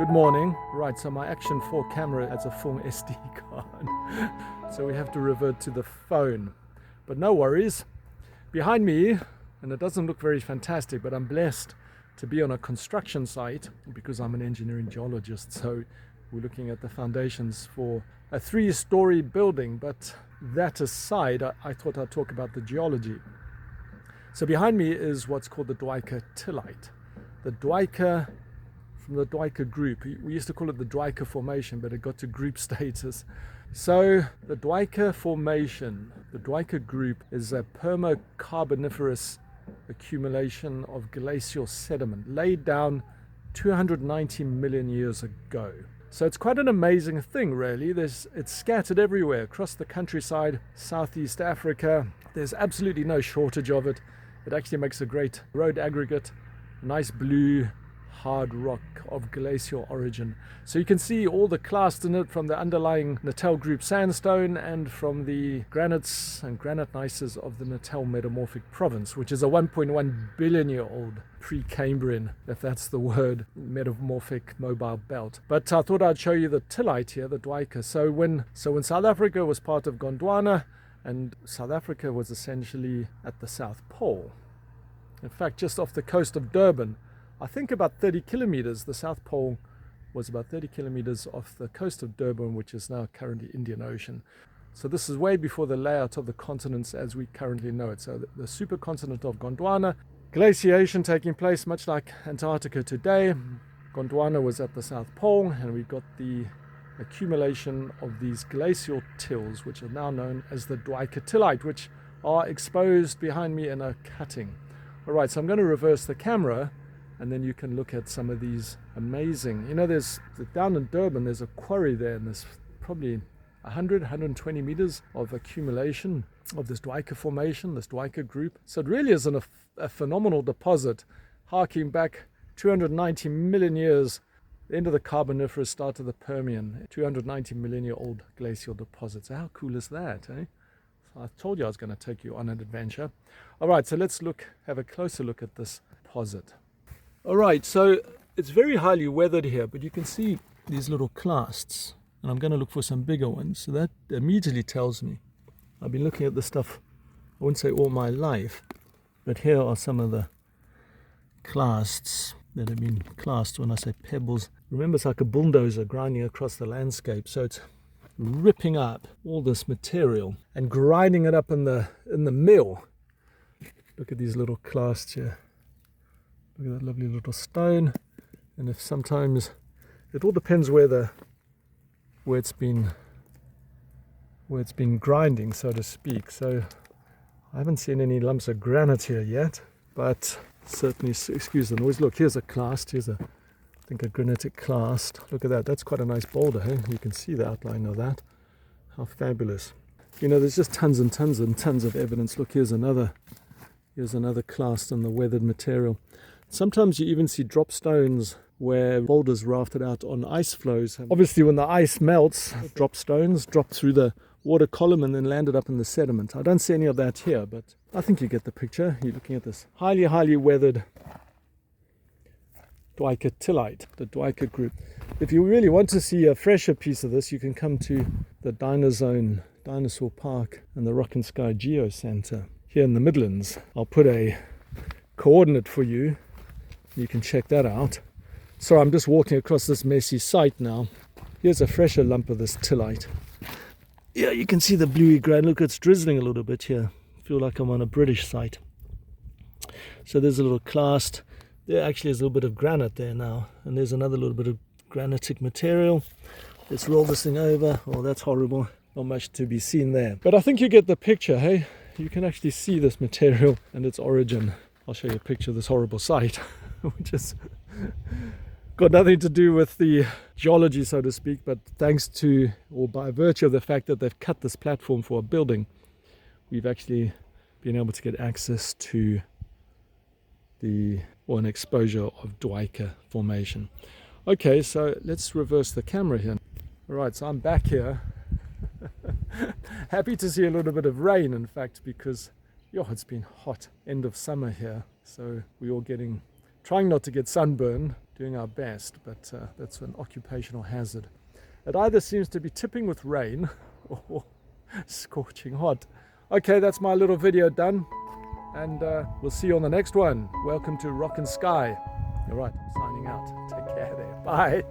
Good morning. Right, so my Action 4 camera has a full SD card. So we have to revert to the phone. But no worries. Behind me, and it doesn't look very fantastic, but I'm blessed to be on a construction site because I'm an engineering geologist. So we're looking at the foundations for a 3-story building. But that aside, I thought I'd talk about the geology. So behind me is what's called the Dwight-Tillite. The Dwight from the Dwight group. We used to call it the Dwight Formation, but it got to group status. So the Dwight Formation, the Dwight group, is a permacarboniferous accumulation of glacial sediment laid down 290 million years ago. So it's quite an amazing thing, really. It's scattered everywhere across the countryside, Southeast Africa. There's absolutely no shortage of it. It actually makes a great road aggregate, nice blue hard rock of glacial origin. So you can see all the clasts in it from the underlying Natal group sandstone and from the granites and granite gneisses of the Natal metamorphic province, which is a 1.1 billion year old Precambrian, if that's the word, metamorphic mobile belt. But I thought I'd show you the tillite here, the Dwight. So when South Africa was part of Gondwana, and South Africa was essentially at the South Pole. In fact, just off the coast of Durban, I think about 30 kilometers, the South Pole was about 30 kilometers off the coast of Durban, which is now currently Indian Ocean. So this is way before the layout of the continents as we currently know it. So the supercontinent of Gondwana, glaciation taking place much like Antarctica today. Gondwana was at the South Pole, and we got the accumulation of these glacial tills, which are now known as the Dwight-Tillite, which are exposed behind me in a cutting. All right, so I'm going to reverse the camera, and then you can look at some of these amazing, there's down in Durban, there's a quarry there, and there's probably 120 meters of accumulation of this Dwight formation, this Dwight group. So it really is a phenomenal deposit, harking back 290 million years, the end of the Carboniferous, start of the Permian, 290 million year old glacial deposits. How cool is that, eh? So I told you I was going to take you on an adventure. All right, so let's have a closer look at this deposit. All right, so it's very highly weathered here, but you can see these little clasts, and I'm going to look for some bigger ones. So that immediately tells me, I've been looking at this stuff, I wouldn't say all my life, but here are some of the clasts that have been classed. When I say pebbles, remember, it's like a bulldozer grinding across the landscape. So it's ripping up all this material and grinding it up in the mill. Look at these little clasts here. Look at that lovely little stone. And if sometimes it all depends where it's been grinding, so to speak. So I haven't seen any lumps of granite here yet, but certainly, excuse the noise. Look, here's a clast. Here's I think a granitic clast. Look at that. That's quite a nice boulder. Hey? You can see the outline of that. How fabulous. There's just tons and tons and tons of evidence. Look, here's another clast in the weathered material. Sometimes you even see drop stones where boulders rafted out on ice flows. Obviously, when the ice melts, drop stones drop through the water column and then landed up in the sediment. I don't see any of that here, but I think you get the picture. You're looking at this highly, highly weathered Dwight-Tillite, the Dwight group. If you really want to see a fresher piece of this, you can come to the Dinosaur Park and the Rock and Sky Geo Center here in the Midlands. I'll put a coordinate for you. You can check that out. So I'm just walking across this messy site now. Here's a fresher lump of this tillite. Yeah, you can see the bluey grain. Look, it's drizzling a little bit here. I feel like I'm on a British site. So there's a little clast. There actually is a little bit of granite there now. And there's another little bit of granitic material. Let's roll this thing over. Oh, that's horrible. Not much to be seen there. But I think you get the picture, hey? You can actually see this material and its origin. I'll show you a picture of this horrible site, which has got nothing to do with the geology, so to speak, but thanks to, or by virtue of the fact that they've cut this platform for a building, we've actually been able to get access to an exposure of Dwight formation. Okay, so let's reverse the camera here. All right, so I'm back here. Happy to see a little bit of rain, in fact, because it's been hot, end of summer here, so we're all getting Trying not to get sunburn, doing our best, but that's an occupational hazard. It either seems to be tipping with rain or scorching hot. Okay, that's my little video done, and we'll see you on the next one. Welcome to Rock and Sky. All right, I'm signing out. Take care there. Bye.